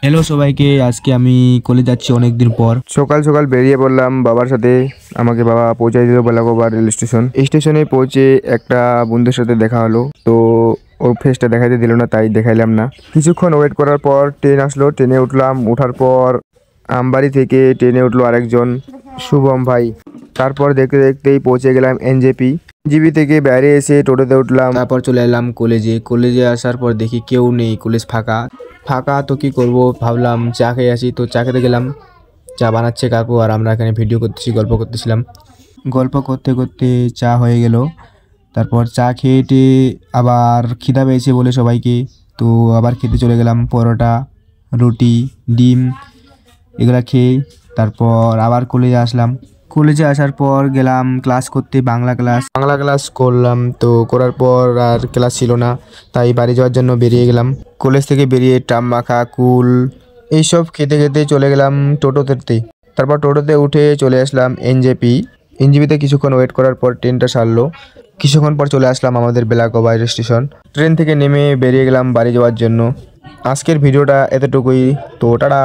Hello সবাইকে, আজকে আমি কলেজ যাচ্ছি অনেক দিন পর। সকাল সকাল বেরিয়ে পড়লাম বাবার সাথে। আমাকে বাবা পৌঁছাই দিল বেলাগোবার রেল স্টেশন। স্টেশনে পৌঁছে একটা বন্ধুর সাথে দেখা হলো, তো ওর ফেসটা দেখাইতে দিল না, তাই দেখাইলাম না। কিছুক্ষণ ওয়েট করার পর ট্রেন আসলো, ট্রেনে উঠলাম। ওঠার পর আমবাড়ি থেকে ট্রেনে উঠলো আরেকজন, শুভম ভাই। তারপর দেখতে দেখতেই পৌঁছে গেলাম এনজেপি। জিবি থেকে বাইরে এসে টোটোতে উঠলাম। তারপর চলে এলাম কলেজে আসার পর দেখি কেউ নেই, কলেজ ফাঁকা ফাঁকা। তো কি করব, ভাবলাম চা খেয়ে আসি। তো চা খেতে গেলাম, চা বানাচ্ছে কাকু, আর আমরা এখানে ভিডিও করতেছি, গল্প করতেছিলাম। গল্প করতে করতে চা হয়ে গেল। তারপর চা খেয়ে আবার খিদা পেয়েছে বলে সবাইকে, তো আবার খেতে চলে গেলাম। পরোটা, রুটি, ডিম এগুলা খেয়ে তারপর আবার কলেজে আসলাম। কলেজে আসার পর গেলাম ক্লাস করতে, বাংলা ক্লাস করলাম। তো করার পর আর ক্লাস ছিল না, তাই বাড়ি যাওয়ার জন্য বেরিয়ে গেলাম। কলেজ থেকে বেরিয়ে ট্রাম মাখা, কুল এইসব খেতে খেতে চলে গেলাম টোটোতে। তারপর টোটোতে উঠে চলে আসলাম এনজেপিতে কিছুক্ষণ ওয়েট করার পর ট্রেনটা ছাড়লো। কিছুক্ষণ পর চলে আসলাম আমাদের বেলাগোবা স্টেশন। ট্রেন থেকে নেমে বেরিয়ে গেলাম বাড়ি যাওয়ার জন্য। আজকের ভিডিওটা এতটুকুই, তো টাটা।